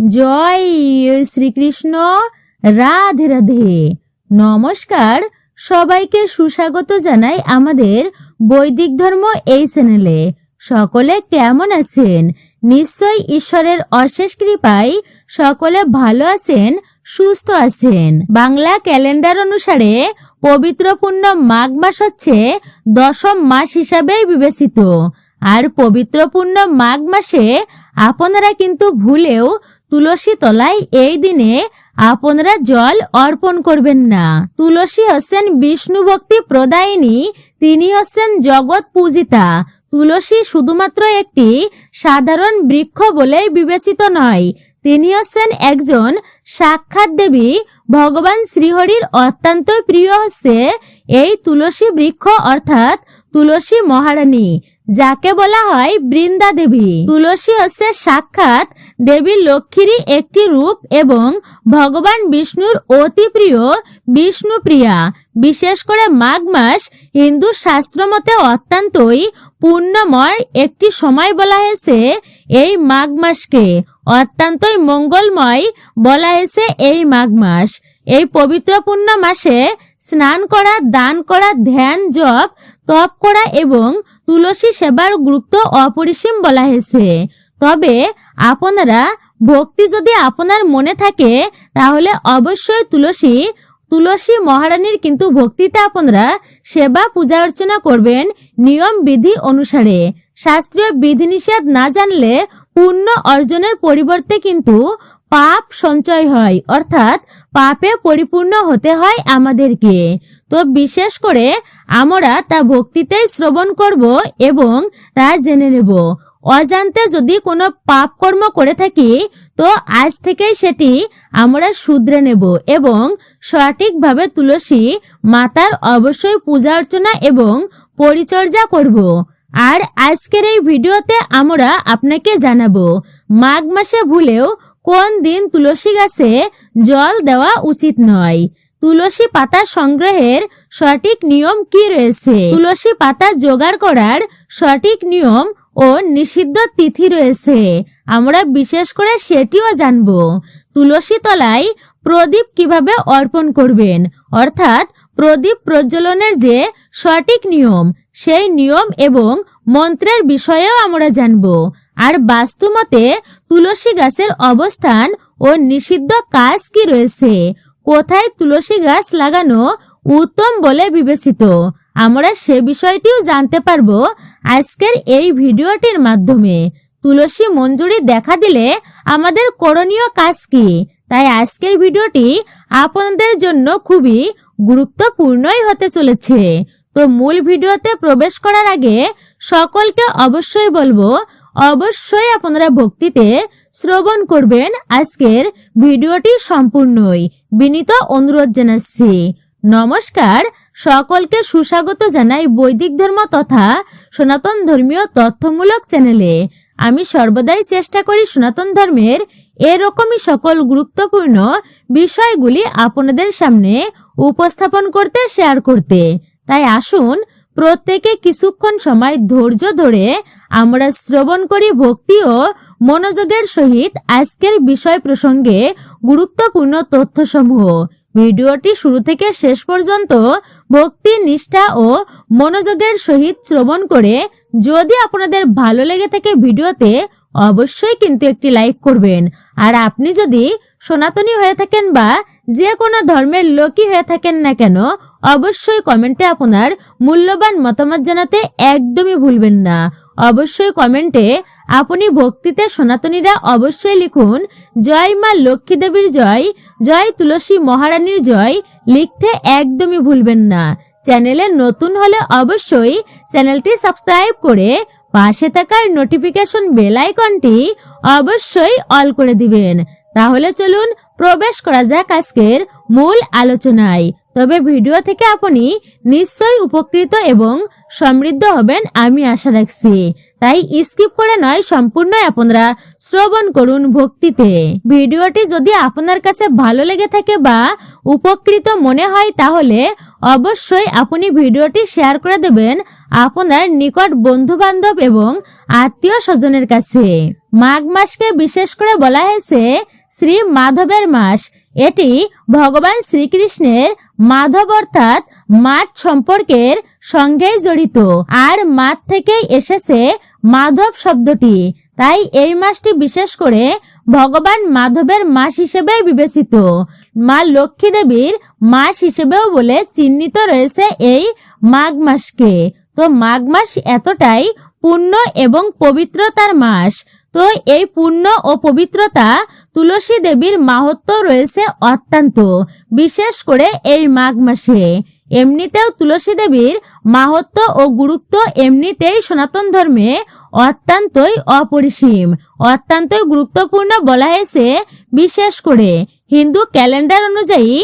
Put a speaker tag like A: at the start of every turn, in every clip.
A: জয় শ্রীকৃষ্ণ। রাধে রাধে। নমস্কার, সবাইকে সুস্বাগত জানাই আমাদের বৈদিক ধর্ম এই চ্যানেলে। সকলে কেমন আছেন? নিশ্চয় ঈশ্বরের অশেষ কৃপায় সকলে ভালো আছেন, সুস্থ আছেন। বাংলা ক্যালেন্ডার অনুসারে পবিত্র পূর্ণ মাঘ মাস হচ্ছে দশম মাস হিসাবে বিবেচিত। আর পবিত্র পূর্ণ মাঘ মাসে আপনারা কিন্তু ভুলেও তুলসী তলায় এই দিনে আপনারা জল অর্পণ করবেন না। তুলসী হচ্ছেন বিষ্ণু ভক্তি প্রদায়িনী, তিনি হচ্ছেন জগৎ পূজিতা। তুলসী শুধুমাত্র একটি সাধারণ বৃক্ষ বলেই বিবেচিত নয়, তিনি হচ্ছেন একজন সাক্ষাৎ দেবী। ভগবান শ্রীহরির অত্যন্ত প্রিয় হচ্ছে এই তুলসী বৃক্ষ, অর্থাৎ তুলসী মহারানী, যাকে বলা হয় বৃন্দা দেবী। তুলসী হচ্ছে সাক্ষাৎ দেবী লক্ষ্মীরই একটি রূপ এবং ভগবান বিষ্ণুর অতি প্রিয় বিষ্ণুপ্রিয়া। বিশেষ করে মাঘ মাস হিন্দু শাস্ত্র মতে অত্যন্তই পুণ্যময় একটি সময় বলা হয়েছে। এই মাঘ মাসকে অত্যন্তই মঙ্গলময় বলা হয়েছে। এই মাঘ মাস, এই পবিত্র পুণ্য মাসে স্নান করা, দান করা, ধ্যান, জপ, তপ করা এবং তুলসী সেবার গুরুত্ব অপরিসীম বলা হয়েছে। তবে আপনারা ভক্তি যদি আপনার মনে থাকে তাহলে অবশ্যই তুলসী মহারানীর কিন্তু ভক্তিতে আপনারা সেবা পূজা অর্চনা করবেন নিয়ম বিধি অনুসারে। শাস্ত্রীয় বিধিনিষেধ না জানলে পুণ্য অর্জনের পরিবর্তে কিন্তু পাপ সঞ্চয় হয়, অর্থাৎ পাপে পরিপূর্ণ হতে হয় আমাদেরকে। তো বিশেষ করে আমরা তা ভক্তিতেই শ্রবণ করব এবং তা জেনে নেব। অজান্তে যদি কোনো পাপ কর্ম করে থাকি তো আজ থেকেই সেটি আমরা শুধরে নেব এবং সঠিকভাবে তুলসী মাতার অবশ্যই পূজা অর্চনা এবং পরিচর্যা করব। আর আজকের এই ভিডিওতে আমরা আপনাকে জানাবো মাঘ মাসে ভুলেও কোন দিন তুলসী গাছে জল দেওয়া উচিত নয়। তুলসী পাতা সংগ্রহের সঠিক নিয়ম কি রয়েছে, তুলসী পাতা জোগাড় করার সঠিক নিয়ম ও নিষিদ্ধ তিথি রয়েছে, আমরা বিশেষ করে সেটিও জানব। তুলসী তলায় প্রদীপ কিভাবে অর্পণ করবেন, অর্থাৎ প্রদীপ প্রজ্বলনের যে সঠিক নিয়ম, সেই নিয়ম এবং মন্ত্রের বিষয়েও আমরা জানব। আর বাস্তুমতে তুলসী গাছের অবস্থান ও নিষিদ্ধ কাজ কি রয়েছে, কোথায় তুলসী গাছ লাগানো উত্তম বলে বিবেচিত, আমরা সে বিষয়টিও জানতে পারবো আজকের এই ভিডিওটির মাধ্যমে। তুলসী মঞ্জুরি দেখা দিলে আমাদের করণীয় কাজ কি, তাই আজকের ভিডিওটি আপনাদের জন্য খুবই গুরুত্বপূর্ণই হতে চলেছে। তো মূল ভিডিওতে প্রবেশ করার আগে সকলকে অবশ্যই বলবো, অবশ্যই আপনারা ভক্তিতে শ্রবণ করবেন আজকের ভিডিওটি সম্পূর্ণই, বিনীত অনুরোধ জানাচ্ছি। নমস্কার, সকলকে সুস্বাগত জানাই বৈদিক ধর্ম তথা সনাতন ধর্মীয় তথ্যমূলক চ্যানেলে। আমি সর্বদাই চেষ্টা করি সনাতন ধর্মের এরকমই সকল গুরুত্বপূর্ণ বিষয়গুলি আপনাদের সামনে উপস্থাপন করতে, শেয়ার করতে। তাই আসুন প্রত্যেকে কিছুক্ষণ সময় ধৈর্য ধরে আমরা শ্রবণ করি ভক্তি ও মনোযোগের সহিত আজকের বিষয় প্রসঙ্গে গুরুত্বপূর্ণ তথ্যসমূহ। ভিডিওটি শুরু থেকে শেষ পর্যন্ত ভক্তি, নিষ্ঠা ও মনোযোগের সহিত শ্রবণ করে যদি আপনাদের ভালো লেগে থাকে ভিডিওতে অবশ্যই কিন্তু একটি লাইক করবেন। আর আপনি যদি সনাতনী হয়ে থাকেন বা যে কোনো ধর্মের লোকই হয়ে থাকেন না কেন, অবশ্যই কমেন্টে আপনার মূল্যবান মতামত জানাতে একদমই ভুলবেন না। অবশ্যই কমেন্টে আপনি ভক্তিতে সনাতনীরা অবশ্যই লিখুন জয় মা লক্ষ্মী দেবীর জয়, জয় তুলসী মহারানীর জয়, লিখতে একদমই ভুলবেন না। চ্যানেলে নতুন হলে অবশ্যই চ্যানেলটি সাবস্ক্রাইব করে পাশে থাকার নোটিফিকেশন বেল আইকনটি অবশ্যই অল করে দিবেন। তাহলে চলুন প্রবেশ করা যাক আজকের মূল আলোচনায়। তবে ভিডিও থেকে আপনি নিশ্চয়ই উপকৃত এবং সমৃদ্ধ হবেন আমি আশা রাখছি। তাই স্কিপ করে নয়, সম্পূর্ণ আপনারা শ্রবণ করুন ভক্তিতে। ভিডিওটি যদি আপনার কাছে ভালো লেগে থাকে বা উপকৃত মনে হয় তাহলে অবশ্যই আপনি ভিডিওটি শেয়ার করে দেবেন আপনার নিকট বন্ধু বান্ধব এবং আত্মীয় স্বজনের কাছে। মাঘ মাসকে বিশেষ করে বলা হয়েছে শ্রী মাধবের মাস। এটি ভগবান শ্রীকৃষ্ণের মাধব অর্থাৎ মাঠ সম্পর্কের সঙ্গেই জড়িত, আর মাঠ থেকেই এসেছে মাধব শব্দটি। তাই এই মাসটি বিশেষ করে ভগবান মাধবের মাস হিসেবে বিবেচিত। মা লক্ষ্মী দেবীর মাস হিসেবেও বলে চিহ্নিত রয়েছে এই মাঘ মাসকে। তো মাঘ মাস এতটাই পুণ্য এবং পবিত্রতার মাস। তো এই পুণ্য ও পবিত্রতা তুলসী দেবীর মাহাত্ম্য রয়েছে অত্যন্ত, বিশেষ করে এই মাঘ মাসে। এমনিতেও তুলসী দেবীর মাহাত্ম্য ও গুরুত্ব এমনিতেই সনাতন ধর্মে অত্যন্তই অপরিসীম, অত্যন্তই গুরুত্বপূর্ণ বলা হয়েছে। বিশেষ করে হিন্দু ক্যালেন্ডার অনুযায়ী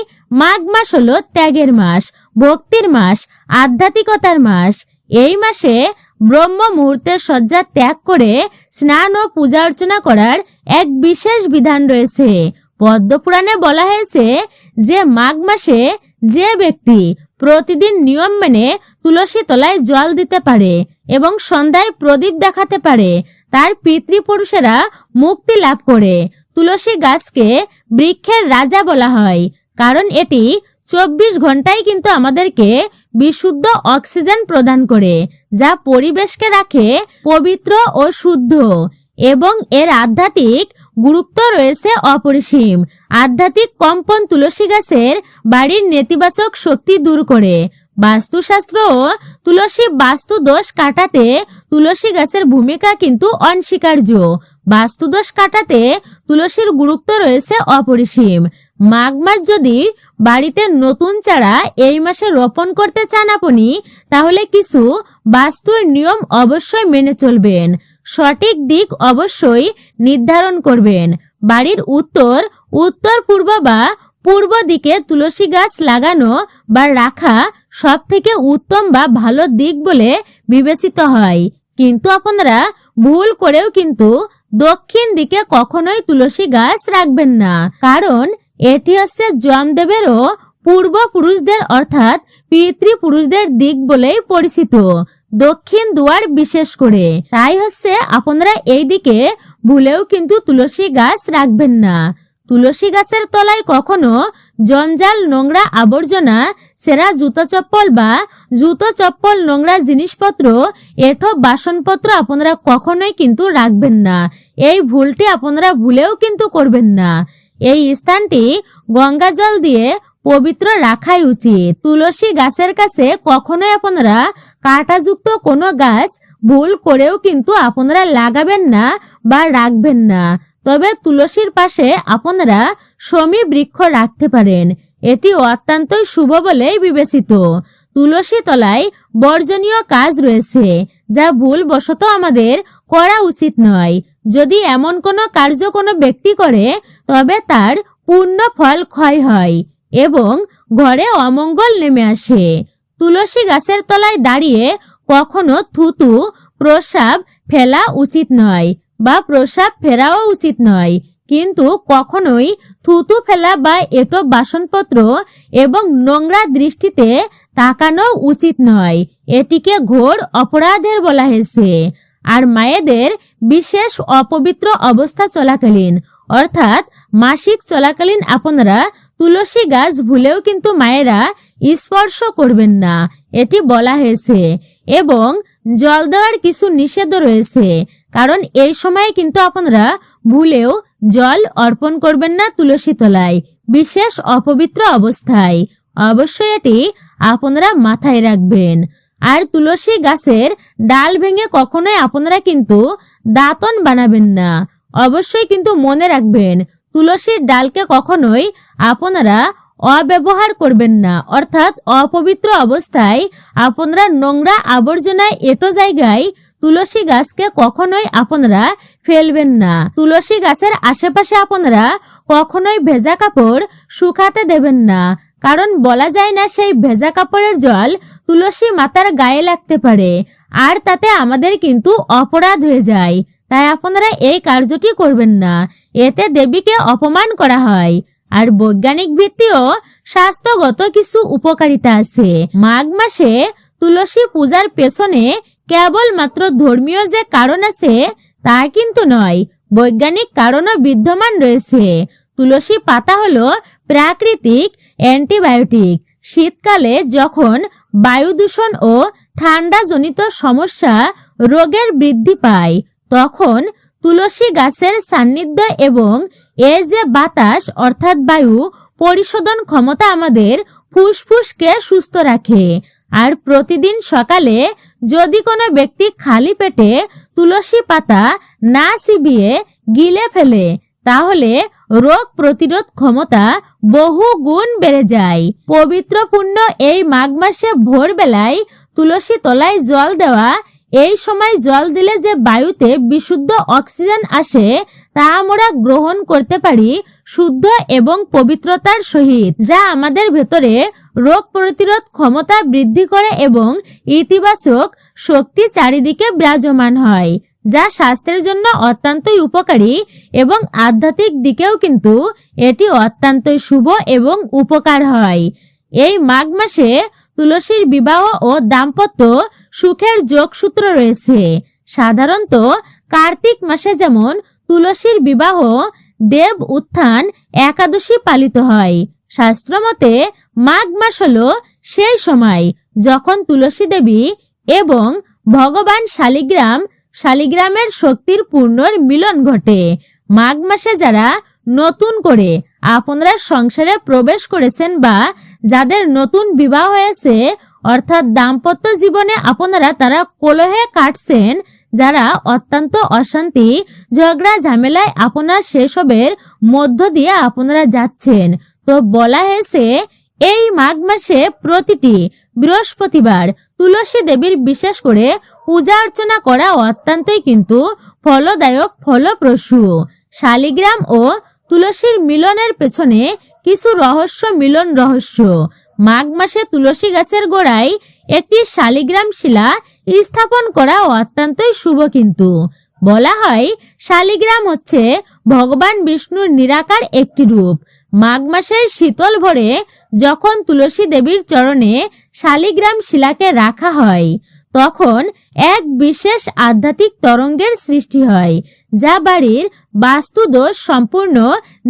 A: মাঘ মাস হলো ত্যাগের মাস, ভক্তির মাস, আধ্যাত্মিকতার মাস। এই মাসে ব্রহ্ম মুহূর্তের শয্যা ত্যাগ করে স্নান ও পূজা অর্চনা করার এক বিশেষ বিধান রয়েছে। পদ্মপুরাণে বলা হয়েছে যে মাঘ মাসে যে ব্যক্তি প্রতিদিন নিয়ম মেনে তুলসী তলায় জল দিতে পারে এবং সন্ধ্যায় প্রদীপ দেখাতে পারে, তার পিতৃপুরুষেরা মুক্তি লাভ করে। তুলসী গাছকে বৃক্ষের রাজা বলা হয়, কারণ এটি 24 ঘন্টায় কিন্তু আমাদেরকে বিশুদ্ধ অক্সিজেন প্রদান করে, যা পরিবেশকে রাখে পবিত্র ও শুদ্ধ। এবং এর আধ্যাত্মিক গুরুত্ব রয়েছে অপরিসীম। আধ্যাত্মিক কম্পন তুলসী গাছের বাড়ির নেতিবাচক শক্তি দূর করে। বাস্তুশাস্ত্র ও তুলসী বাস্তু দোষ কাটাতে তুলসী গাছের ভূমিকা কিন্তু অনস্বীকার্য। বাস্তুদোষ কাটাতে তুলসীর গুরুত্ব রয়েছে অপরিসীম। মাঘ মাস যদি বাড়িতে নতুন চারা এই মাসে রোপণ করতে চান আপনি, তাহলে কিছু বাস্তুর নিয়ম অবশ্যই মেনে চলবেন। সঠিক দিক অবশ্যই নির্ধারণ করবেন। বাড়ির উত্তর, উত্তর পূর্ব বা পূর্ব দিকে তুলসী গাছ লাগানো বা রাখা সব থেকে উত্তম বা ভালো দিক বলে বিবেচিত হয়। কিন্তু আপনারা ভুল করেও কিন্তু দক্ষিণ দিকে কখনোই তুলসী গাছ রাখবেন না, কারণ এটি হচ্ছে যমদেবেরও পূর্বপুরুষদের অর্থাৎ পিতৃপুরুষদের দিক বলেই পরিচিত। দক্ষিণ দুয়ার বিশেষ করে। তাই হচ্ছে আপনারা এই দিকে ভুলেও কিন্তু তুলসী গাছ রাখবেন না। তুলসী গাছের তলায় কখনো জঞ্জাল, নোংরা আবর্জনা, সেরা জুতো চপ্পল বা জুতো চপ্পল, নোংরা জিনিসপত্র, এঠো বাসনপত্র আপনারা কখনোই কিন্তু রাখবেন না। এই ভুলটি আপনারা ভুলেও কিন্তু করবেন না। এই স্থানটি গঙ্গা জল দিয়ে পবিত্র রাখাই উচিত। তুলসী গাছের কাছে কখনোই আপনারা কাঁটাযুক্ত কোনো গাছ ভুল করেও কিন্তু আপনারা লাগাবেন না বা রাখবেন না। তবে তুলসীর পাশে আপনারা শমী বৃক্ষ রাখতে পারেন, এটি অত্যন্তই শুভ বলেই বিবেচিত। তুলসী তলায় বর্জনীয় কাজ রয়েছে, যা ভুলবশত আমাদের করা উচিত নয়। যদি এমন কোনো কার্য কোনো ব্যক্তি করে, তবে তার পূর্ণ ফল ক্ষয় হয় এবং ঘরে অমঙ্গল নেমে আসে। তুলসী গাছের তলায় দাঁড়িয়ে কখনো থুতু, প্রস্রাব ফেলা উচিত নয় বা প্রস্রাব ফেরাও উচিত নয়। কিন্তু কখনোই থুতু ফেলা বা এঁটো বাসনপত্র এবং নোংরা দৃষ্টিতে তাকানো উচিত নয়। এটিকে ঘোর অপরাধের বলা হয়েছে। আর মায়েদের বিশেষ অপবিত্র অবস্থা চলাকালীন অর্থাৎ মাসিক চলাকালীন আপনারা তুলসী গাছ ভুলেও কিন্তু মায়েরা স্পর্শ করবেন না, এটি বলা হয়েছে। এবং জল দেওয়ার কিছু নিষেধ রয়েছে, কারণ এই সময় কিন্তু আপনারা ভুলেও জল অর্পণ করবেন না তুলসী তলায় বিশেষ অপবিত্র অবস্থায়। অবশ্যই এটি আপনারা মাথায় রাখবেন। আর তুলসী গাছের ডাল ভেঙে কখনোই আপনারা কিন্তু দাঁতন বানাবেন না। অবশ্যই কিন্তু মনে রাখবেন, তুলসীর ডালকে কখনোই আপনারা অব্যবহার করবেন না, অর্থাৎ অপবিত্র অবস্থায় আপনারা নোংরা আবর্জনায় এটো জায়গায় তুলসী গাছকে কখনোই আপনারা ফেলবেন না। তুলসী গাছের আশেপাশে আপনারা কখনোই ভেজা কাপড় শুকাতে দেবেন না, কারণ বলা যায় না সেই ভেজা কাপড়ের জল তুলসী মাতার গায়ে লাগতে পারে, আর তাতে আমাদের কিন্তু অপরাধ হয়ে যায়। তাই আপনারা এই কার্যটি করবেন না, এতে দেবীকে অপমান করা হয়। আর বৈজ্ঞানিক ভিত্তিও স্বাস্থ্যগত কিছু উপকারিতা আছে। মাঘ মাসে তুলসী পূজার পেছনে কেবলমাত্র ধর্মীয় যে কারণ আছে তা কিন্তু নয়, বৈজ্ঞানিক কারণও বিদ্যমান রয়েছে। তুলসী পাতা হলো প্রাকৃতিক অ্যান্টিবায়োটিক। শীতকালে যখন বায়ু দূষণ ও ঠান্ডাজনিত সমস্যা রোগের বৃদ্ধি পায়, তখন তুলসী গাছের সান্নিধ্য এবং এ যে বাতাস অর্থাৎ বায়ু পরিশোধন ক্ষমতা আমাদের ফুসফুসকে সুস্থ রাখে। আর প্রতিদিন সকালে যদি কোনো ব্যক্তি খালি পেটে তুলসী পাতা না চিবিয়ে গিলে ফেলে, তাহলে রোগ প্রতিরোধ ক্ষমতা বহু গুণ বেড়ে যায়। পবিত্রপূর্ণ এই মাঘ মাসে ভোরবেলায় তুলসী তলায় জল দেওয়া, এই সময় জল দিলে যে বায়ুতে বিশুদ্ধ অক্সিজেন আসে তা আমরা গ্রহণ করতে পারি শুদ্ধ এবং পবিত্রতার সহিত, যা আমাদের ভেতরে রোগ প্রতিরোধ ক্ষমতা বৃদ্ধি করে এবং ইতিবাচক শক্তি চারিদিকে বিরাজমান হয়, যা স্বাস্থ্যের জন্য অত্যন্তই উপকারী এবং আধ্যাত্মিক দিকেও কিন্তু এটি অত্যন্তই শুভ এবং উপকার হয়। এই মাঘ মাসে তুলসীর বিবাহ ও দাম্পত্য সুখের যোগসূত্র রয়েছে। সাধারণত কার্তিক মাসে যেমন তুলসীর বিবাহ দেব উত্থান একাদশী পালিত হয়, শাস্ত্রমতে মাঘ মাস হলো সেই সময় যখন তুলসী দেবী এবং ভগবান শালিগ্রামের শক্তির পূর্ণর মিলন ঘটে। মাঘ মাসে যারা নতুন করে আপনারা সংসারে প্রবেশ করেছেন বা যাদের নতুন বিবাহ হয়েছে অর্থাৎ দাম্পত্য জীবনে আপনারা তারা কলহে কাটছেন, যারা অত্যন্ত অশান্তি ঝগড়া ঝামেলায় আপনার সেসবের মধ্য দিয়ে আপনারা যাচ্ছেন, তো বলা হয়েছে এই মাঘ মাসে প্রতিটি বৃহস্পতিবার তুলসী দেবীর বিশেষ করে পূজা অর্চনা করা অত্যন্তই কিন্তু ফলদায়ক, ফলপ্রসূ। শালিগ্রাম ও তুলসীর মিলনের পেছনে কিছু মিলন রহস্য। মাঘ মাসে তুলসী গাছের গোড়ায় একটি শালিগ্রাম শিলা স্থাপন করা অত্যন্তই শুভ, কিন্তু বলা হয় শালিগ্রাম হচ্ছে ভগবান বিষ্ণুর নিরাকার একটি রূপ। মাঘ মাসের শীতল ভোরে যখন তুলসী দেবীর চরণে শালিগ্রাম শিলাকে রাখা হয়, তখন এক বিশেষ আধ্যাত্মিক তরঙ্গের সৃষ্টি হয়, যা বাড়ির বাস্তুদোষ সম্পূর্ণ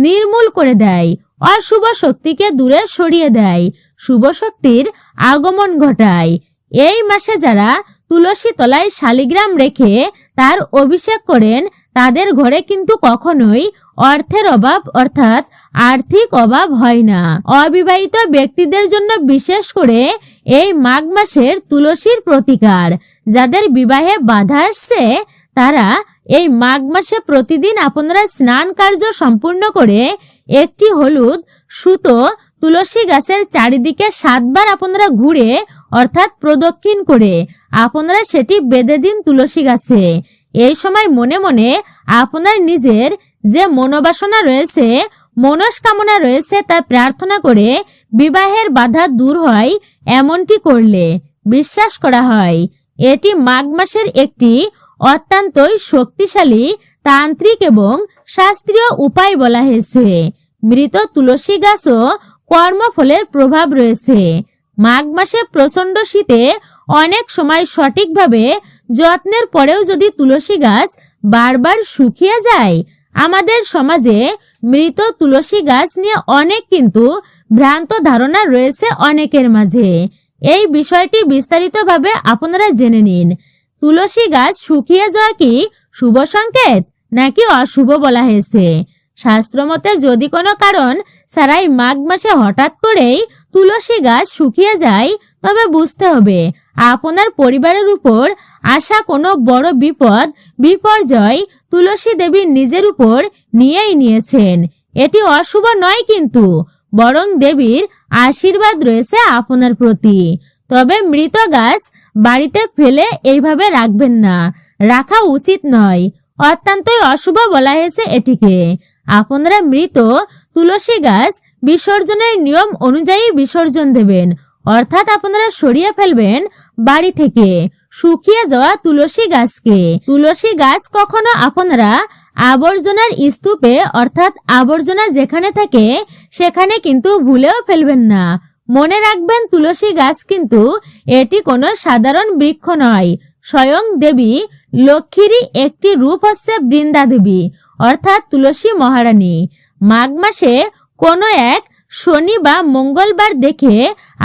A: নির্মূল করে দেয়, অশুভ শক্তিকে দূরে সরিয়ে দেয়, শুভ শক্তির আগমন ঘটায়। এই মাসে যারা তুলসী তলায় শালিগ্রাম রেখে তার অভিষেক করেন, তাদের ঘরে কিন্তু কখনোই অর্থের অভাব অর্থাৎ আর্থিক অভাব হয় না। অবিবাহিত ব্যক্তিদের জন্য বিশেষ করে এই মাঘ মাসের তুলসীর প্রতিকার। যাদের বিবাহে বাধা আসছে তারা এই মাঘ মাসে প্রতিদিন আপনারা স্নান কার্য সম্পূর্ণ করে একটি হলুদ সুতো তুলসী গাছের চারিদিকে 7 বার আপনারা ঘুরে অর্থাৎ প্রদক্ষিণ করে আপনারা সেটি বেঁধে দিন তুলসী গাছে। এই সময় মনে মনে আপনার নিজের যে মনোবাসনা রয়েছে, মনস্কামনা রয়েছে তা প্রার্থনা করে বিবাহের বাধা দূর হয়। এমনটি করলে বিশ্বাস করা হয় এটি মাঘ মাসের একটি অত্যন্তই শক্তিশালী তান্ত্রিক এবং শাস্ত্রীয় উপায় বলা হয়েছে। মৃত তুলসী গাছও কর্মফলের প্রভাব রয়েছে। মাঘ মাসে প্রচন্ড শীতে অনেক সময় সঠিকভাবে যত্নের পরেও যদি তুলসী গাছ বারবার শুকিয়ে যায়, আমাদের সমাজে মৃত তুলসী গাছ নিয়ে অনেক কিন্তু ভ্রান্ত ধারণা রয়েছে অনেকের মাঝে। এই বিষয়টি বিস্তারিতভাবে আপনারা জেনে নিন। তুলসী গাছ শুকিয়ে যাওয়া কি শুভ সংকেত নাকি অশুভ বলা হয়েছে? শাস্ত্রমতে যদি কোনো কারণ ছাড়াই মাঘ মাসে হঠাৎ করেই তুলসী গাছ শুকিয়ে যায়, তবে বুঝতে হবে আপনার পরিবারের উপর আসা কোনো বড় বিপর্যয় তুলসী দেবীর নিজের উপর নিয়েই নিয়েছেন। এটি অশুভ নয়, কিন্তু বরং দেবীর আশীর্বাদ রয়েছে আপনার প্রতি। তবে মৃত গাছ বাড়িতে ফেলে এইভাবে রাখবেন না, রাখা উচিত নয়, অত্যন্তই অশুভ বলা হয়েছে এটিকে। আপনারা মৃত তুলসী গাছ বিসর্জনের নিয়ম অনুযায়ী বিসর্জন দেবেন, অর্থাৎ আপনারা সরিয়ে ফেলবেন বাড়ি থেকে শুকিয়ে যাওয়া তুলসী গাছকে। তুলসী গাছ কখনো আপনারা আবর্জনার স্তূপে অর্থাৎ আবর্জনা যেখানে থাকে সেখানে কিন্তু ভুলেও ফেলবেন না। মনে রাখবেন, তুলসী গাছ কিন্তু এটি কোনো সাধারণ বৃক্ষ নয়। স্বয়ং দেবী লক্ষ্মীরই একটি রূপ হচ্ছে বৃন্দা দেবী, অর্থাৎ তুলসী মহারানী। মাঘ মাসে কোনো এক শনি বা মঙ্গলবার দেখে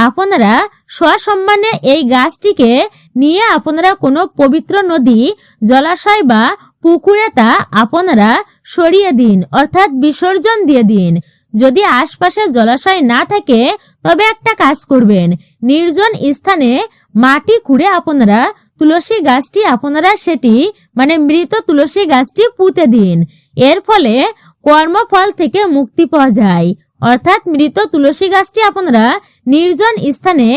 A: আপনারা সসম্মানে এই গাছটিকে নিয়ে আপনারা কোনো পবিত্র নদী, জলাশয় বা পুকুরে তা আপনারা সরিয়ে দিন, অর্থাৎ বিসর্জন দিয়ে দিন। যদি আশপাশে জলাশয় না থাকে তবে একটা কাজ করবেন, নির্জন স্থানে মাটি খুঁড়ে আপনারা তুলসী গাছটি সেটি মৃত তুলসী গাছটি পুঁতে দিন। এর ফলে কর্মফল থেকে মুক্তি পাওয়া যায়। অর্থাৎ মৃত তুলসী গাছটি আপনারা নির্জন স্থানে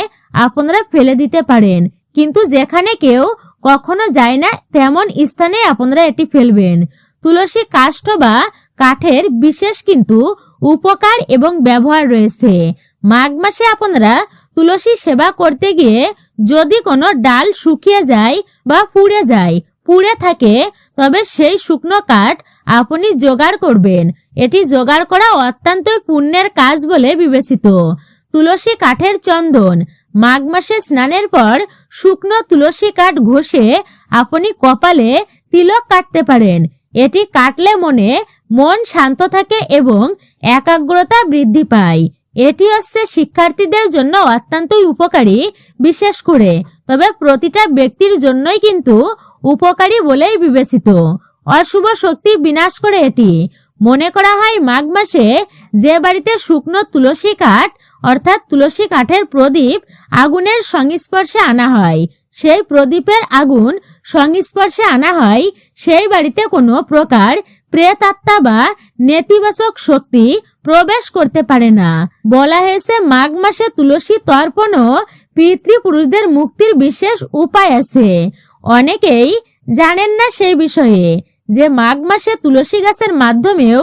A: ফেলে দিতে পারেন, কিন্তু যেখানে কেউ কখনো যায় না তেমন স্থানে আপনারা এটি ফেলবেন। তুলসী কাষ্ঠ বা কাঠের বিশেষ কিন্তু উপকার এবং ব্যবহার রয়েছে। মাঘ মাসে আপনারা তুলসী সেবা করতে গিয়ে যদি কোনো ডাল শুকিয়ে যায় বা পুড়ে থাকে তবে সেই শুকনো কাঠ আপনি জোগাড় করবেন। এটি জোগাড় করা অত্যন্ত পুণ্যের কাজ বলে বিবেচিত। তুলসী কাঠের চন্দন। মাঘ মাসে স্নানের পর শুকনো তুলসী কাঠ ঘষে আপনি কপালে তিলক কাটতে পারেন। এটি কাটলে মন শান্ত থাকে এবং একাগ্রতা বৃদ্ধি পায়। এটি হচ্ছে শিক্ষার্থীদের জন্য অত্যন্তই উপকারী, বিশেষ করে। তবে প্রতিটা ব্যক্তির জন্যই কিন্তু উপকারী বলেই বিবেচিত। অশুভ শক্তি বিনাশ করে এটি। মনে করা হয় মাঘ মাসে যে বাড়িতে শুকনো তুলসী কাঠ অর্থাৎ তুলসী কাঠের প্রদীপ আগুনের সংস্পর্শে আনা হয়, সেই প্রদীপের আগুন সংস্পর্শে আনা হয়, সেই বাড়িতে কোনো প্রকার প্রেতাত্মা বা নেতিবাচক শক্তি প্রবেশ করতে পারে না। বলা হয়েছে মাঘ মাসে তুলসী তর্পণ ও পিতৃপুরুষদের মুক্তির বিশেষ উপায় আছে। অনেকেই জানেন না সেই বিষয়ে যে মাঘ মাসে তুলসী গাছের মাধ্যমেও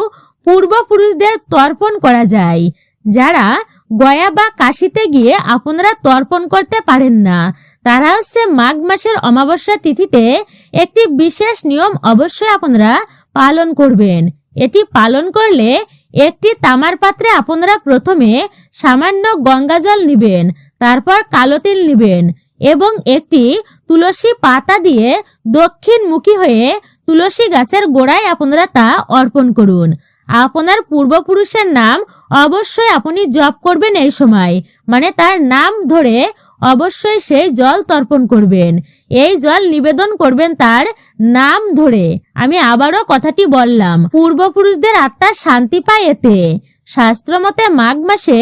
A: পূর্বপুরুষদের তর্পণ করা যায়। যারা গয়া বা কাশিতে গিয়ে আপনারা তর্পণ করতে পারেন না, তারা মাঘ মাসের অমাবস্যা তিথিতে একটি বিশেষ নিয়ম অবশ্যই আপনারা পালন করবেন। এটি পালন করলে একটি তামার পাত্রে আপনারা প্রথমে সামান্য গঙ্গা জল নিবেন, তারপর কালো তিল নিবেন এবং একটি তুলসী পাতা দিয়ে দক্ষিণমুখী হয়ে তুলসী গাছের গোড়ায় আপনারা তা অর্পণ করুন। আপনার পূর্বপুরুষের নাম অবশ্যই আপনি জপ করবেন। এই সময় তার নাম ধরে অবশ্যই সেই জল তর্পণ করবেন। এই জল নিবেদন করবেন তার নাম ধরে। আমি আবারও কথাটি বললাম, পূর্বপুরুষদের আত্মা শান্তি পায় এতে। শাস্ত্র মতে মাঘ মাসে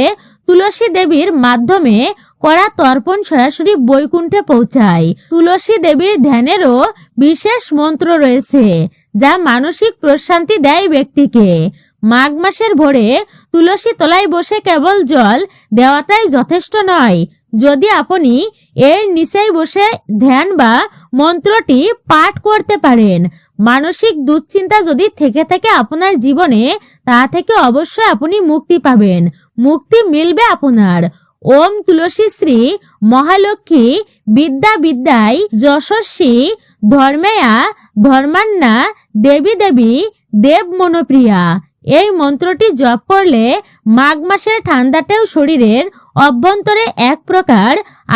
A: তুলসী দেবীর মাধ্যমে করা তর্পণ সরাসরি বৈকুণ্ঠে পৌঁছায়। তুলসী দেবীর ধ্যানেরও বিশেষ মন্ত্র রয়েছে যা মানসিক প্রশান্তি দেয় ব্যক্তিকে। মাঘ মাসের ভোরে তুলসী তলায় বসে কেবল জল দেওয়াটাই যথেষ্ট নয়। যদি আপনি এর নিচেই বসে ধ্যান বা মন্ত্রটি পাঠ করতে পারেন, মানসিক দুশ্চিন্তা যদি থেকে থাকে আপনার জীবনে, তা থেকে অবশ্যই আপনি মুক্তি পাবেন, মুক্তি মিলবে আপনার। ওম তুলসী শ্রী মহালক্ষ্মী বিদ্যা বিদ্যায় যশস্বী ধর্মেয়া ধর্মান্না দেবী দেবী দেব মনোপ্রিয়া। এই মন্ত্রটি জপ করলে মাঘ মাসের ঠান্ডাতেও শরীরের অভ্যন্তরে এক প্রকার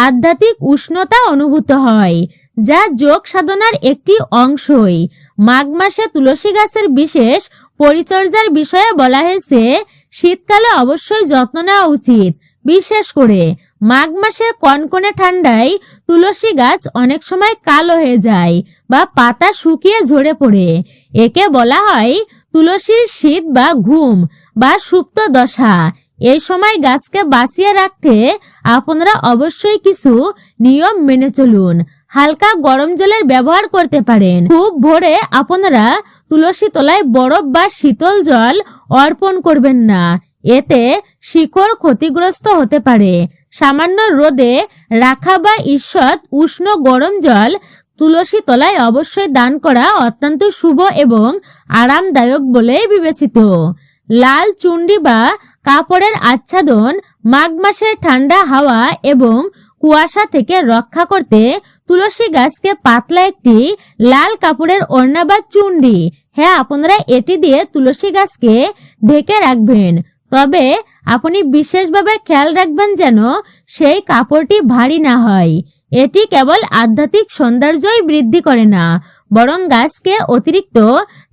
A: আধ্যাত্মিক উষ্ণতা অনুভূত হয়, যা যোগ সাধনার একটি অংশই। মাঘ মাসে তুলসী গাছের বিশেষ পরিচর্যার বিষয়ে বলা হয়েছে। শীতকালে অবশ্যই যত্ন নেওয়া উচিত। বিশেষ করে মাঘ মাসের কনকনে ঠান্ডায় তুলসী গাছ অনেক সময় কালো হয়ে যায় বা পাতা শুকিয়ে ঝরে পড়ে। একে বলা হয় তুলসীর শীত বা ঘুম বা সুপ্ত দশা। এই সময় গাছকে বাঁচিয়ে রাখতে আপনারা অবশ্যই কিছু নিয়ম মেনে চলুন। হালকা গরম জলের ব্যবহার করতে পারেন। খুব ভোরে আপনারা তুলসী তলায় বরফ বা শীতল জল অর্পণ করবেন না, এতে শিকড় ক্ষতিগ্রস্ত হতে পারে। সামান্য রোদে রাখা বা ঈষৎ উষ্ণ গরম জল তুলসী তলায় অবশ্যই দান করা অত্যন্ত শুভ এবং আরামদায়ক বলে বিবেচিত। লাল চুন্ডি বা কাপড়ের আচ্ছাদন। মাঘ মাসের ঠান্ডা হাওয়া এবং কুয়াশা থেকে রক্ষা করতে তুলসী গাছকে পাতলা একটি লাল কাপড়ের ওড়না বা চুন্ডি, আপনারা এটি দিয়ে তুলসী গাছকে ঢেকে রাখবেন। তবে আপনি বিশেষভাবে খেয়াল রাখবেন যেন সেই কাপড়টি ভারী না হয়। এটি কেবল আধ্যাত্মিক সৌন্দর্যই বৃদ্ধি করে না, বরং গাছকে অতিরিক্ত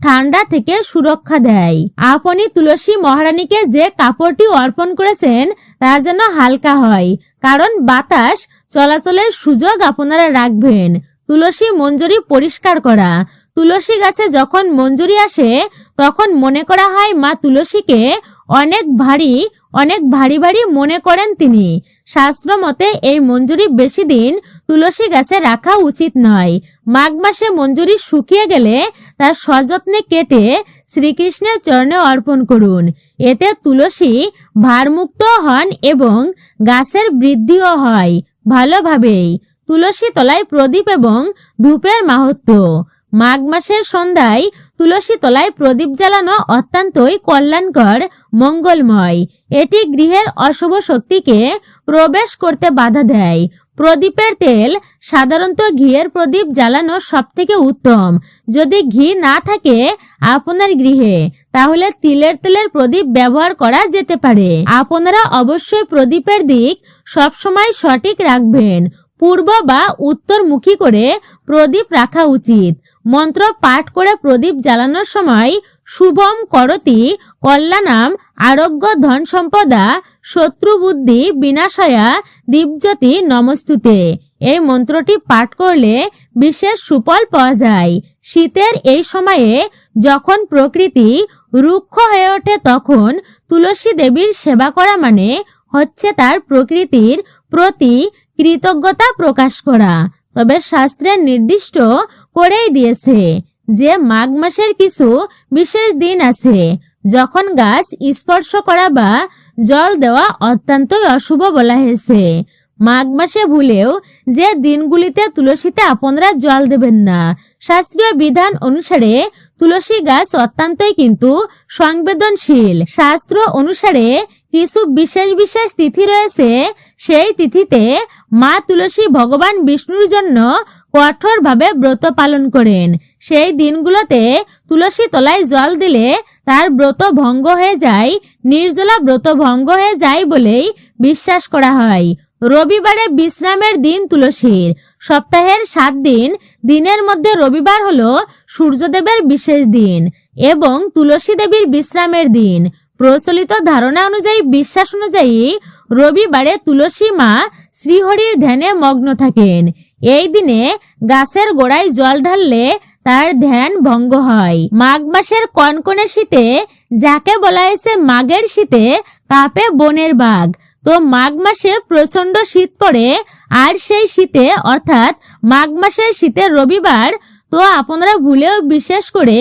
A: ঠান্ডা থেকে সুরক্ষা দেয়। আপনি তুলসী মহারানীকে যে কাপড়টি অর্পণ করেছেন তা যেন হালকা হয়, কারণ বাতাস চলাচলের সুযোগ আপনারা রাখবেন। তুলসী মঞ্জরি পরিষ্কার করা। তুলসী গাছে যখন মঞ্জরি আসে তখন মনে করা হয় মা তুলসীকে অনেক ভারী ভারী মনে করেন তিনি। শাস্ত্র মতে এই মঞ্জুরি বেশি দিন তুলসী গাছে রাখা উচিত নয়। মাঘ মাসে মঞ্জুরি শুকিয়ে গেলে তা সযত্নে কেটে শ্রীকৃষ্ণের চরণে অর্পণ করুন। এতে তুলসী ভারমুক্ত হন এবং গাছের বৃদ্ধিও হয় ভালোভাবেই। তুলসী তলায় প্রদীপ এবং ধূপের মাহাত্ম্য। মাঘ মাসের সন্ধ্যায় তুলসী তলায় প্রদীপ জ্বালানো অত্যন্তই কল্যাণকর, মঙ্গলময়। এটি গৃহের অশুভ শক্তিকে প্রবেশ করতে বাধা দেয়। প্রদীপের তেল, সাধারণত ঘিয়ের প্রদীপ জ্বালানো সবথেকে উত্তম। যদি ঘি না থাকে আপনার গৃহে, তাহলে তিলের তেলের প্রদীপ ব্যবহার করা যেতে পারে। আপনারা অবশ্যই প্রদীপের দিক সবসময় সঠিক রাখবেন। পূর্ব বা উত্তরমুখী করে প্রদীপ রাখা উচিত। মন্ত্র পাঠ করে প্রদীপ জ্বালানোর সময় শুভম করতি কল্যাণাম আরোগ্য ধন সম্পদা শত্রু বুদ্ধি বিনাশয়া দীপজ্যোতি নমস্তুতে, এই মন্ত্রটি পাঠ করলে বিশেষ সুফল পাওয়া যায়। শীতের এই সময়ে যখন প্রকৃতি রুক্ষ হয়ে ওঠে তখন তুলসী দেবীর সেবা করা মানে হচ্ছে তার প্রকৃতির প্রতি কৃতজ্ঞতা প্রকাশ করা। তবে শাস্ত্রে নির্দিষ্ট করেই দিয়েছে যে মাঘ মাসের কিছু বিশেষ দিন আছে যখন গাছ স্পর্শ করা বা জল দেওয়া অত্যন্তই অশুভ বলা হয়েছে। মাঘ মাসে ভুলেও যে দিনগুলিতে তুলসীতে আপনারা জল দেবেন না। শাস্ত্রীয় বিধান অনুসারে তুলসী গাছ অত্যন্তই কিন্তু সংবেদনশীল। শাস্ত্র অনুসারে কিছু বিশেষ তিথি রয়েছে। সেই তিথিতে মা তুলসী ভগবান বিষ্ণুর জন্য কঠোরভাবে ব্রত পালন করেন। সেই দিনগুলোতে তুলসী তলায় জল দিলে তার ব্রত ভঙ্গ হয়ে যায়, নির্জলা ব্রত ভঙ্গ হয়ে যায় বলেই বিশ্বাস করা হয়। রবিবারে বিশ্রামের দিন তুলসীর। সপ্তাহের 7 দিন, দিনের মধ্যে রবিবার হলো সূর্যদেবের বিশেষ দিন এবং তুলসী দেবীর বিশ্রামের দিন। প্রচলিত ধারণা অনুযায়ী, বিশ্বাস অনুযায়ী রবিবারে তুলসী মা শ্রীহরির ধ্যানে মগ্ন থাকেন। এই দিনে গাছের গোড়ায় জল ঢাললে তার ধ্যান ভঙ্গ হয়। মাঘ মাসের কনকনে শীতে, যাকে বলা হয়েছে মাঘের শীতে কাঁপে বনের বাঘ, তো মাঘ মাসে প্রচন্ড শীত পড়ে। আর সেই শীতে অর্থাৎ মাঘ মাসের শীতের রবিবার, তো আপনারা ভুলেও বিশেষ করে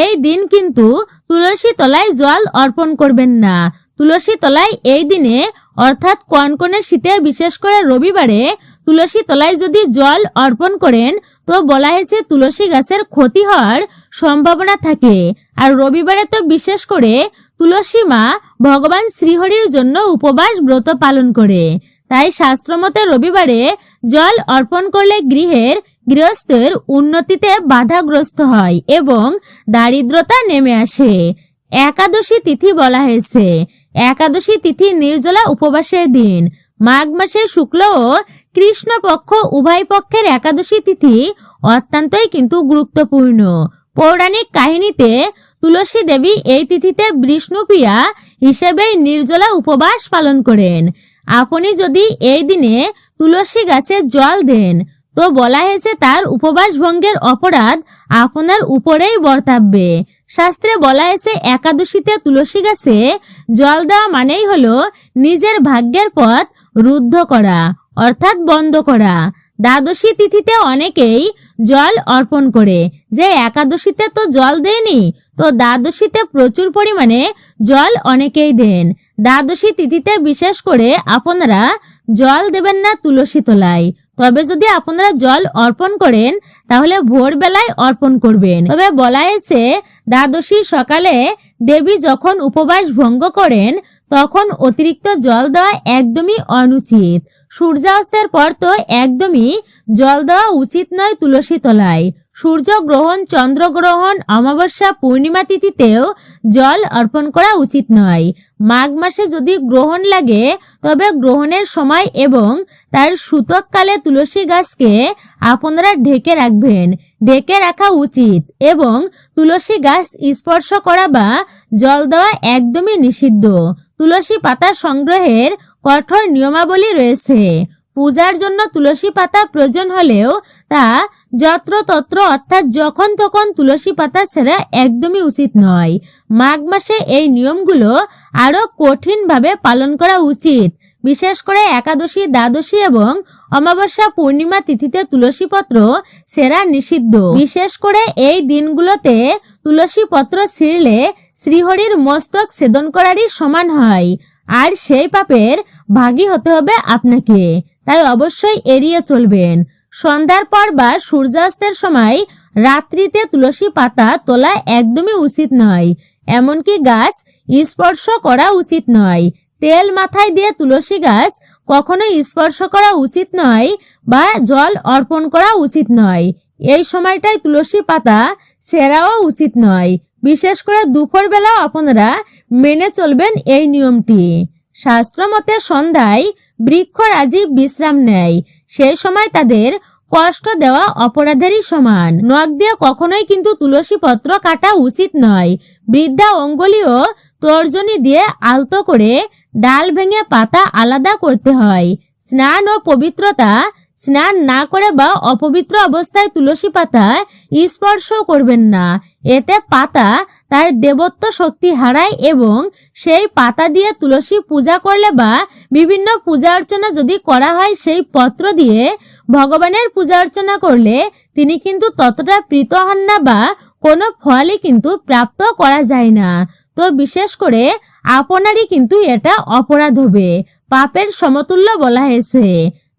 A: এই দিন কিন্তু তুলসী তলায় জল অর্পণ করবেন না। তুলসী তলায় এই দিনে অর্থাৎ কনকনে শীতে, বিশেষ করে রবিবারে তুলসী তলায় যদি জল অর্পণ করেন তো বলা হয়েছে তুলসী গাছের ক্ষতি হওয়ার সম্ভাবনা থাকে। আর রবিবারে তো বিশেষ করে তুলসী মা ভগবান শ্রীহরির জন্য উপবাস ব্রত পালন করে। তাই শাস্ত্রমতে রবিবারে জল অর্পণ করলে গৃহস্থের উন্নতিতে বাধাগ্রস্ত হয় এবং দারিদ্রতা নেমে আসে। একাদশী তিথি বলা হয়েছে। একাদশী তিথি নির্জলা উপবাসের দিন। মাঘ মাসের শুক্ল ও কৃষ্ণ পক্ষ উভয় পক্ষের একাদশী তিথি অত্যন্তই কিন্তু গুরুত্বপূর্ণ। পৌরাণিক কাহিনীতে তুলসী দেবী এই তিথিতে বিষ্ণুপ্রিয়া হিসেবে নির্জলা উপবাস পালন করেন। আপনি যদি এই দিনে তুলসী গাছে জল দেন তো বলা হয়েছে তার উপবাস ভঙ্গের অপরাধ আপনার উপরেই বর্তাবে। শাস্ত্রে বলা হয়েছে একাদশীতে তুলসী গাছে জল দেওয়া মানেই হলো নিজের ভাগ্যের পথ রুদ্ধ করা, অর্থাৎ বন্ধ করা। দ্বাদশী তিথিতে অনেকেই জল অর্পণ করে, যে একাদশীতে তো জল দেয়নি, তো দ্বাদশীতে প্রচুর পরিমাণে জল অনেকেই দেন। দ্বাদশী তিথিতে বিশেষ করে আপনারা জল দেবেন না তুলসী তলায়। তবে যদি আপনারা জল অর্পণ করেন তাহলে ভোরবেলায় অর্পণ করবেন। তবে বলা হয়েছে দ্বাদশী সকালে দেবী যখন উপবাস ভঙ্গ করেন তখন অতিরিক্ত জল দেওয়া একদমই অনুচিত। সূর্যাস্তের পর তো একদমই জল দেওয়া উচিত নয় তুলসী তলায়। সূর্যগ্রহণ, চন্দ্রগ্রহণ, অমাবস্যা, পূর্ণিমা তিথিতেও জল অর্পণ করা উচিত নয়। মাঘ মাসে যদি গ্রহণ লাগে তবে গ্রহণের সময় এবং তার সূতককালে তুলসী গাছকে আপনারা ঢেকে রাখবেন, ঢেকে রাখা উচিত এবং তুলসী গাছ স্পর্শ করা বা জল দেওয়া একদমই নিষিদ্ধ। তুলসী পাতা সংগ্রহের কঠোর নিয়মাবলী রয়েছে। পূজার জন্য তুলসী পাতা প্রয়োজন হলেও তা যত্রতত্র অর্থাৎ যখন তখন তুলসী পাতা ছেঁড়া একদমই উচিত নয়। মাঘ মাসে এই নিয়মগুলো আরো কঠিনভাবে পালন করা উচিত। বিশেষ করে একাদশী, দ্বাদশী এবং অমাবস্যা, পূর্ণিমা তিথিতে তুলসী পত্র ছেঁড়া নিষিদ্ধ। বিশেষ করে এই দিনগুলোতে তুলসী পত্র ছিঁড়লে শ্রীহরির মস্তক ছেদন করারই সমান হয়, আর সেই পাপের ভাগী হতে হবে আপনাকে। তাই অবশ্যই এড়িয়ে চলবেন। সন্ধ্যার পর বা সূর্যাস্তের সময় রাত্রিতে তুলসী পাতা তোলা একদমই উচিত নয়, এমনকি গাছ স্পর্শ করা উচিত নয়। তেল মাথায় দিয়ে তুলসী গাছ কখনোই স্পর্শ করা উচিত নয় বা জল অর্পণ করা উচিত নয়। এই সময়টায় তুলসী পাতা ছেঁড়াও উচিত নয়। বিশেষ করে দুপুর বেলা আপনারা মেনে চলবেন এই নিয়মটি। শাস্ত্র মতে সন্ধ্যায় বৃক্ষরাজি বিশ্রাম নেয়, সেই সময় তাদের কষ্ট দেওয়া অপরাধেরই সমান। নখ দিয়ে কখনোই কিন্তু তুলসী পত্র কাটা উচিত নয়। বৃদ্ধা অঙ্গুলিও তর্জনী দিয়ে আলতো করে ডাল ভেঙে পাতা আলাদা করতে হয়। স্নান ও পবিত্রতা, স্নান না করে বা অপবিত্র অবস্থায় তুলসী পাতা স্পর্শ করবেন না। এতে পাতা তার দেবত্ব শক্তি হারায় এবং সেই পাতা দিয়ে তুলসী পূজা করলে বা বিভিন্ন পূজা অর্চনা যদি করা হয় সেই পত্র দিয়ে ভগবানের পূজা অর্চনা করলে তিনি কিন্তু ততটা প্রীত হন না বা কোনো ফলই কিন্তু প্রাপ্ত করা যায় না। তো বিশেষ করে আপনারই কিন্তু এটা অপরাধ হবে, পাপের সমতুল্য বলা হয়েছে,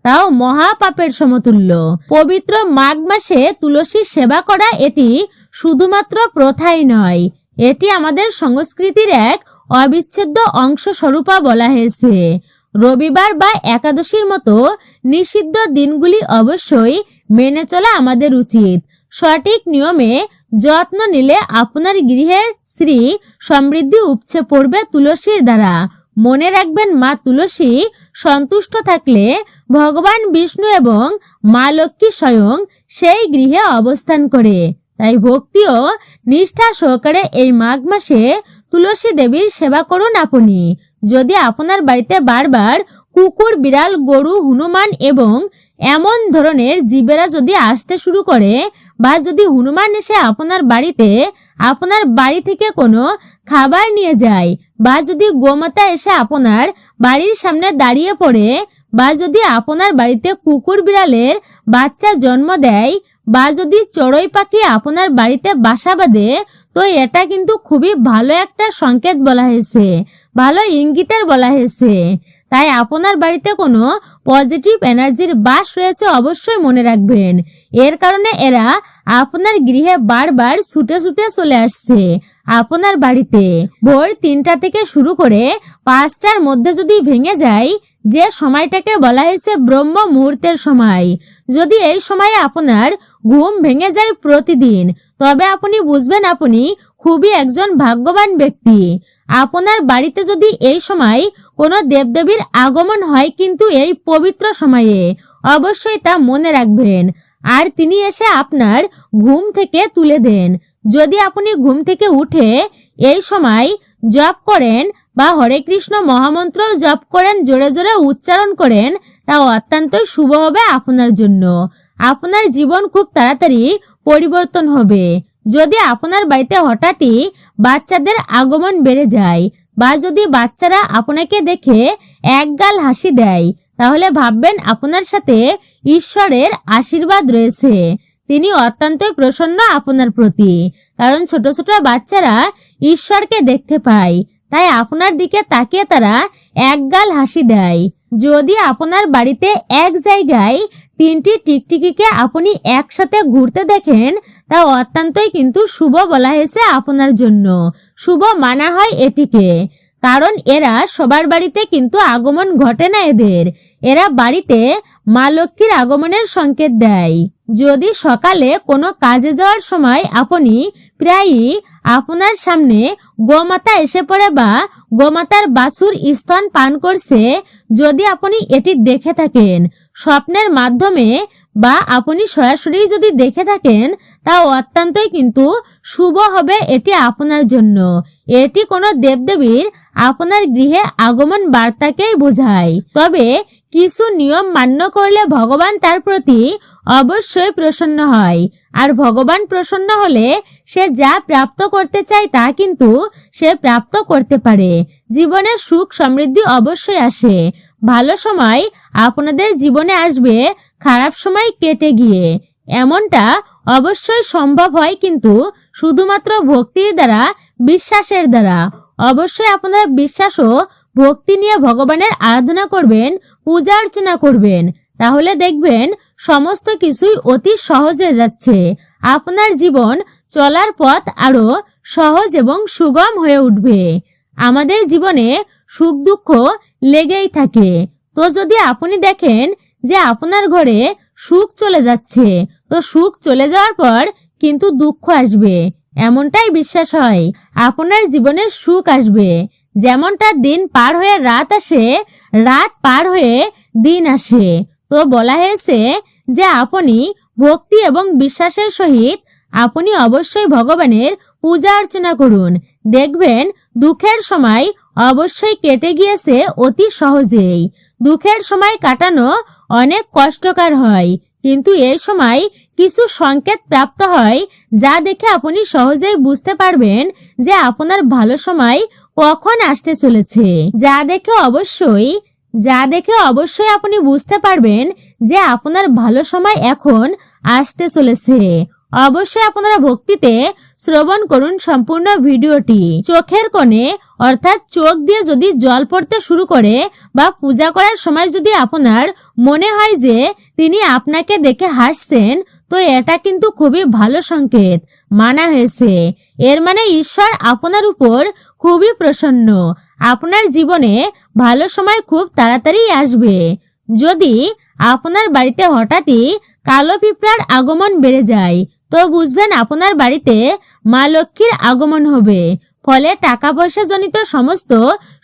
A: তাও মহা পাপের সমতুল্য। পবিত্র মাঘ মাসে তুলসী সেবা করা এটি শুধুমাত্র প্রথাই নয়, এটি আমাদের সংস্কৃতির এক অবিচ্ছেদ্য অংশ স্বরূপা বলা হয়েছে। রবিবার বা একাদশীর মতো নিষিদ্ধ দিনগুলি অবশ্যই মেনে চলা আমাদের উচিত। সঠিক নিয়মে যত্ন নিলে আপনার গৃহের শ্রী সমৃদ্ধি উপচে পড়বে তুলসীর দ্বারা। মনে রাখবেন, মা তুলসী সন্তুষ্ট থাকলে ভগবান বিষ্ণু এবং মা লক্ষ্মী স্বয়ং সেই গৃহে অবস্থান করে। তাই ভক্তি ও নিষ্ঠা সহকারে এই মাঘ মাসে তুলসী দেবীর সেবা করুন আপনি। যদি আপনার বাড়িতে বারবার কুকুর, বিড়াল, গরু, হনুমান এবং এমন ধরনের জীবেরা যদি আসতে শুরু করে বা যদি হনুমান এসে আপনার বাড়ি থেকে কোনো খাবার নিয়ে যায় বা যদি গোমাতা এসে আপনার বাড়ির সামনে দাঁড়িয়ে পড়ে বা যদি আপনার বাড়িতে কুকুর, বিড়ালের বাচ্চা জন্ম দেয় বা যদি চড়ুই পাখি আপনার বাড়িতে বাসা বাঁধে, তো এটা কিন্তু খুবই ভালো একটা সংকেত বলা হয়েছে, ভালো ইঙ্গিতের বলা হয়েছে। তাই আপনার বাড়িতে কোনো পজিটিভ এনার্জির বাস রয়েছে অবশ্যই মনে রাখবেন। এর কারণে এরা আপনার গৃহে বারবার ছুটে ছুটে চলে আসছে আপনার বাড়িতে। ভোর 3টা থেকে শুরু করে 5টার মধ্যে যদি ভেঙে যায়, যে সময়টাকে বলা হয়েছে ব্রহ্ম মুহূর্তের সময়, যদি এই সময়ে আপনার ঘুম ভেঙে যায় প্রতিদিন, তবে আপনি বুঝবেন আপনি খুবই একজন ভাগ্যবান ব্যক্তি। আপনার বাড়িতে যদি এই সময় কোনো দেবদেবীর আগমন হয় কিন্তু এই পবিত্র সময়ে, অবশ্যই তা মনে রাখবেন আর তিনি এসে আপনার ঘুম থেকে তুলে দেন। যদি আপনি ঘুম থেকে উঠে এই সময় জপ করেন বা হরে কৃষ্ণ মহামন্ত্র জপ করেন, জোরে জোরে উচ্চারণ করেন, তা অত্যন্তই শুভ হবে আপনার জন্য। আপনার জীবন খুব তাড়াতাড়ি পরিবর্তন হবে। যদি আপনার বাড়িতে হঠাৎই বাচ্চাদের আগমন বেড়ে যায় বা যদি বাচ্চারা আপনাকে দেখে একগাল হাসি দেয়, তাহলে ভাববেন আপনার সাথে ঈশ্বরের আশীর্বাদ রয়েছে, তিনি অত্যন্তই প্রসন্ন আপনার প্রতি। কারণ ছোট ছোট বাচ্চারা ঈশ্বরকে দেখতে পায়, তাই আপনার দিকে তাকিয়ে তারা একগাল হাসি দেয়। যদি আপনার বাড়িতে এক জায়গায় 3টি টিকটিকিকে আপনি একসাথে ঘুরতে দেখেন, তা অত্যন্তই কিন্তু শুভ বলা হয়েছে আপনার জন্য, শুভ মানা হয় এটিকে। কারণ এরা সবার বাড়িতে কিন্তু আগমন ঘটে না এদের, এরা বাড়িতে মা লক্ষ্মীর আগমনের সংকেত দেয়। যদি সকালে কোনো কাজে যাওয়ার সময় আপনি প্রায়ই আপনার সামনে গোমাতা এসে পড়ে বা গোমাতার বাছুর স্তন পান করছে, যদি আপনি এটি দেখে থাকেন স্বপ্নের মাধ্যমে বা আপনি সরাসরি যদি দেখে থাকেন, তা অত্যন্তই কিন্তু শুভ হবে এটি আপনার জন্য। এটি কোনো দেবদেবীর আপনার গৃহে আগমন বার্তাকেই বোঝায়। তবে কিছু নিয়ম মান্য করলে ভগবান তার প্রতি অবশ্যই প্রসন্ন হয়, আর ভগবান প্রসন্ন হলে সে যা প্রাপ্ত করতে চায় তা কিন্তু সে প্রাপ্ত করতে পারে। জীবনে সুখ সমৃদ্ধি অবশ্যই আসে। ভালো সময় আপনাদের জীবনে আসবে খারাপ সময় কেটে গিয়ে, এমনটা অবশ্যই সম্ভব হয়, কিন্তু শুধুমাত্র ভক্তির দ্বারা, বিশ্বাসের দ্বারা। অবশ্যই আপনারা বিশ্বাস ও ভক্তি নিয়ে ভগবানের আরাধনা করবেন, পূজা অর্চনা করবেন, তাহলে দেখবেন সমস্ত কিছুই অতি সহজ হয়ে যাচ্ছে। আপনার জীবন চলার পথ আরো সহজ এবং সুগম হয়ে উঠবে। আমাদের জীবনে সুখ দুঃখ লেগেই থাকে, তো যদি আপনি দেখেন যে আপনার ঘরে সুখ চলে যাচ্ছে, তো সুখ চলে যাওয়ার পর কিন্তু দুঃখ আসবে, এমনটাই বিশ্বাস হয়। আপনার জীবনে সুখ আসবে, যেমনটা দিন পার হয়ে রাত আসে, রাত পার হয়ে দিন আসে। তো বলা হয়েছে যে আপনি ভক্তি এবং বিশ্বাসের সহিত আপনি অবশ্যই ভগবানের পূজা অর্চনা করুন, দেখবেন দুঃখের সময় অবশ্যই কেটে গিয়েছে অতি সহজেই। দুঃখের সময় কাটানো অনেক কষ্টকর হয়, কিন্তু এই সময় কিছু সংকেত প্রাপ্ত হয় যা দেখে আপনি সহজেই বুঝতে পারবেন যে আপনার ভালো সময় কখন আসতে চলেছে। যা দেখে অবশ্যই আপনি বুঝতে পারবেন যে আপনার ভালো সময় এখন আসতে চলেছে। অবশ্যই আপনারা ভক্তিতে শ্রবণ করুন সম্পূর্ণ ভিডিওটি। চোখের কোণে অর্থাৎ চোখ দিয়ে যদি জল পড়তে শুরু করে বা পূজা করার সময় যদি আপনার মনে হয় যে তিনি আপনাকে দেখে হাসছেন, তো এটা কিন্তু খুবই ভালো সংকেত মানা হয়েছে। এর মানে ঈশ্বর আপনার উপর খুবই প্রসন্ন, আপনার জীবনে ভালো সময় খুব তাড়াতাড়ি আসবে। যদি আপনার বাড়িতে হঠাৎই কালো পিঁপড়ার আগমন বেড়ে যায়, তো বুঝবেন আপনার বাড়িতে মা লক্ষ্মীর আগমন হবে, ফলে টাকা পয়সা জনিত সমস্ত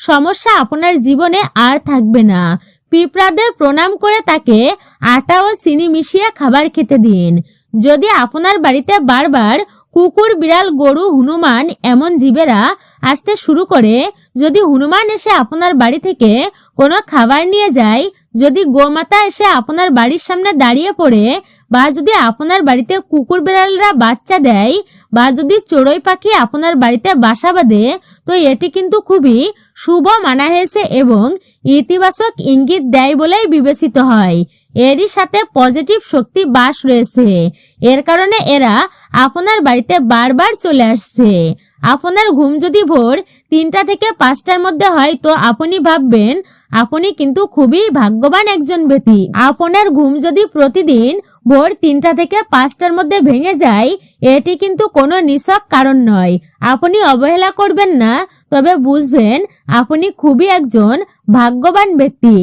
A: সমস্যা আপনার জীবনে আর থাকবে না। পিঁপড়াদের প্রণাম করে তাকে আটা ও চিনি মিশিয়ে খাবার খেতে দিন। যদি আপনার বাড়িতে বারবার কুকুর, বিড়াল, গরু, হনুমান এমন জীবেরা আসতে শুরু করে, যদি হনুমান এসে আপনার বাড়ি থেকে কোনো খাবার নিয়ে যায়, যদি গোমাতা এসে আপনার বাড়ির সামনে দাঁড়িয়ে পড়ে, বা যদি আপনার বাড়িতে কুকুর বিড়ালরা বাচ্চা দেয়, বা যদি চড়ুই পাখি আপনার বাড়িতে বাসা বাঁধে, তো এটি কিন্তু খুবই শুভ মানা হয়েছে এবং ইতিবাচক ইঙ্গিত দেয় বলেই বিবেচিত হয়। এরই সাথে পজিটিভ শক্তি বাস রয়েছে, এর কারণে এরা আপনার বাড়িতে বারবার চলে আসছে। আপনার ঘুম যদি ভোর 3টা থেকে 5টার মধ্যে হয়, তো আপনি ভাববেন আপনি কিন্তু খুবই ভাগ্যবান একজন ব্যক্তি। আপনার ঘুম যদি প্রতিদিন ভোর 3টা থেকে 5টার মধ্যে ভেঙে যায়, এটি কিন্তু কোনো নিছক কারণ নয়। আপনি অবহেলা করবেন না, তবে বুঝবেন আপনি খুবই একজন ভাগ্যবান ব্যক্তি।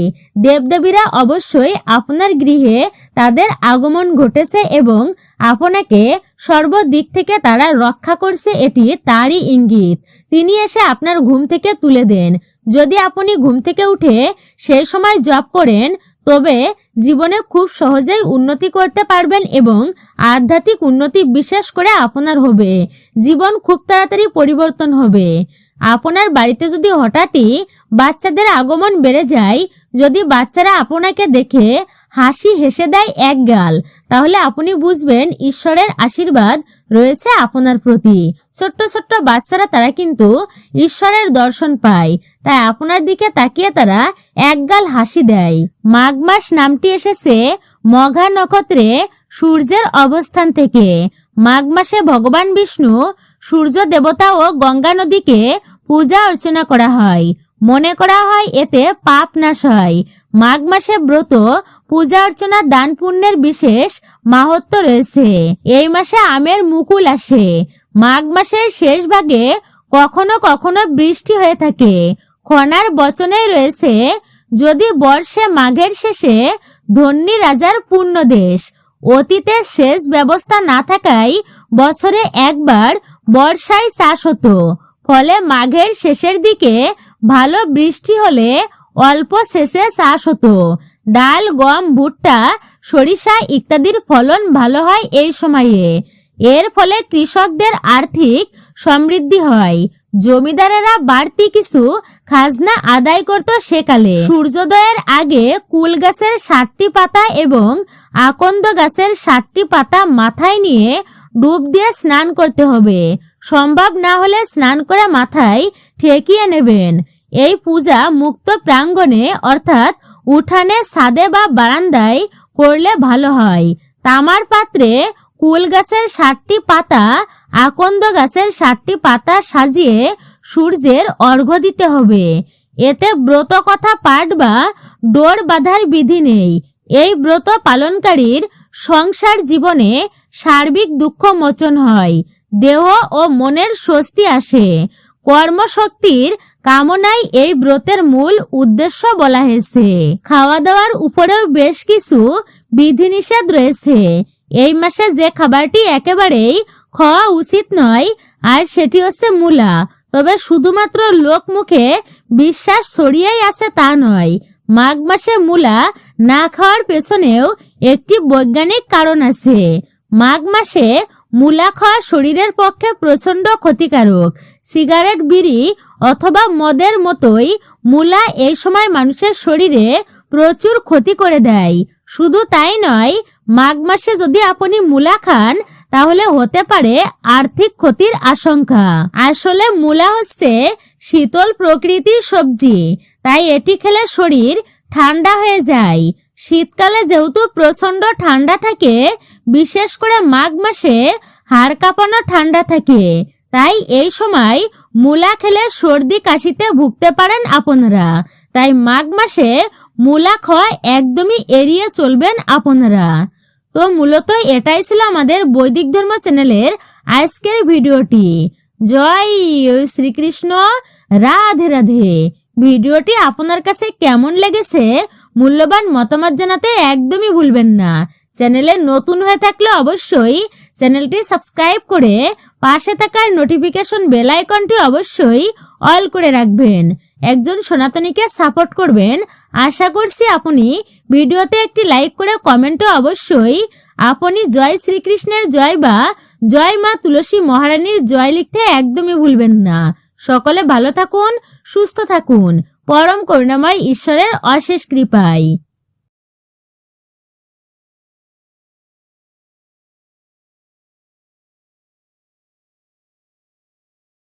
A: দেবদেবীরা অবশ্যই আপনার গৃহে তাদের আগমন ঘটেছে এবং আপনাকে সর্বদিক থেকে তারা রক্ষা করছে, এটি তারই ইঙ্গিত। তিনি এসে আপনার ঘুম থেকে তুলে দেন। যদি আপনি ঘুম থেকে উঠে সেই সময় জপ করেন, তবে জীবনে খুব সহজেই উন্নতি করতে পারবেন এবং আধ্যাত্মিক উন্নতি বিশেষ করে আপনার হবে। জীবন খুব তাড়াতাড়ি পরিবর্তন হবে। আপনার বাড়িতে যদি হঠাৎই বাচ্চাদের আগমন বেড়ে যায়, যদি বাচ্চারা আপনাকে দেখে হাসি হেসে দেয় এক গাল, তাহলে আপনি বুঝবেন ঈশ্বরের আশীর্বাদ রয়েছে আপনার প্রতি। ছোট্ট ছোট্ট বাচ্চারা তারা কিন্তু ঈশ্বরের দর্শন পায়, তাই আপনার দিকে তাকিয়ে তারা এক গাল হাসি দেয়। মাঘ মাস নামটি এসেছে মঘা নক্ষত্রে সূর্যের অবস্থান থেকে। মাঘ মাসে ভগবান বিষ্ণু, সূর্য দেবতা ও গঙ্গা নদীকে পূজা অর্চনা করা হয়। মনে করা হয় এতে পাপ নাশ হয়। মাঘ মাসে ব্রত, পূজা অর্চনা, দান পুণ্যের বিশেষ মাহাত্ম্য রয়েছে। এই মাসে আমের মুকুল আসে। মাঘ মাসের শেষ ভাগে কখনো কখনো বৃষ্টি হয়ে থাকে। খনার বচনে রয়েছে, যদি বর্ষে মাঘের শেষে ধন্যী রাজার পূর্ণ দেশ। অতীতে সেচ ব্যবস্থা না থাকায় বছরে একবার বর্ষায় চাষ হতো। ফলে মাঘের শেষের দিকে ভালো বৃষ্টি হলে অল্প সেচে চাষ হতো। ডাল, গম, ভুট্টা, সরিষা ইত্যাদির ফলন ভালো হয় এই সময়ে। এর ফলে কৃষকদের আর্থিক সমৃদ্ধি হয়। জমিদারেরা বাড়তি কিছু খাজনা আদায় করত সেকালে। সূর্যোদয়ের আগে কুল গাছের 7টি পাতা এবং আকন্দ গাছের 7টি পাতা মাথায় নিয়ে ডুব দিয়ে স্নান করতে হবে। সম্ভব না হলে স্নান করে মাথায় ঠেকিয়ে নেবেন। এই পূজা মুক্ত প্রাঙ্গণে অর্থাৎ উঠানে, ছাদে বা বারান্দায় করলে ভালো হয়। তামার পাত্রে কুল গাছের 7টি পাতা, আকন্দ গাছের 7টি পাতা সাজিয়ে সূর্যের অর্ঘ্য দিতে হবে। এতে ব্রত কথা পাঠ বা ডোর বাঁধার বিধি নেই। এই ব্রত পালনকারীর সংসার জীবনে সার্বিক দুঃখ মোচন হয়, দেহ ও মনের স্বস্তি আসে। কর্মশক্তির কামনাই এই ব্রতের মূল উদ্দেশ্য বলা হয়েছে। খাওয়া দাওয়ার উপরেও বেশ কিছু বিধিনিষেধ রয়েছে। এই মাসে যে খাবারটি একেবারেই খাওয়া উচিত নয় আর সেটি হচ্ছে মূলা। তবে শুধুমাত্র লোক মুখে বিশ্বাস ছড়িয়েই আছে তা নয়। মাঘ মাসে মূলা না খাওয়ার পেছনেও একটি বৈজ্ঞানিক কারণ আছে। মাঘ মাসে মূলা খাওয়া শরীরের পক্ষে প্রচণ্ড ক্ষতিকারক। সিগারেট, বিড়ি অথবা মদের মতোই মূলা এই সময় মানুষের শরীরে প্রচুর ক্ষতি করে দেয়। শুধু তাই নয়, মাঘ মাসে যদি আপনি মূলা খান তাহলে হতে পারে আর্থিক ক্ষতির আশঙ্কা। আসলে মূলা হচ্ছে শীতল প্রকৃতির সবজি, তাই এটি খেলে শরীর ঠান্ডা হয়ে যায়। শীতকালে যেহেতু প্রচণ্ড ঠান্ডা থাকে, বিশেষ করে মাঘ মাসে হাড় কাঁপানো ঠান্ডা থাকে, তাই এই সময় মূলা খেলে সর্দি কাশিতে ভুগতে পারেন আপনারা। তাই মাঘ মাসে মূলা খাওয়া একদমই এড়িয়ে চলবেন আপনারা। তো মূলত এটাই ছিল আমাদের বৈদিক ধর্ম চ্যানেলের আজকের ভিডিওটি। জয় শ্রীকৃষ্ণ, রাধে রাধে। ভিডিওটি আপনার কাছে কেমন লেগেছে মূল্যবান মতামত জানাতে একদমই ভুলবেন না। চ্যানেলে নতুন হয়ে থাকলে অবশ্যই চ্যানেলটি সাবস্ক্রাইব করে পাশে থাকা নোটিফিকেশন বেল আইকনটি অবশ্যই অল করে রাখবেন। একজন সনাতনীকে সাপোর্ট করবেন। আশা করছি আপনি ভিডিওতে একটি লাইক করে কমেন্টে অবশ্যই আপনি জয় শ্রীকৃষ্ণের জয় বা জয় মা তুলসী মহারানীর জয় লিখতে একদমই ভুলবেন না। সকলে ভালো থাকুন, সুস্থ থাকুন, পরম করুণাময় ঈশ্বরের অশেষ কৃপায়।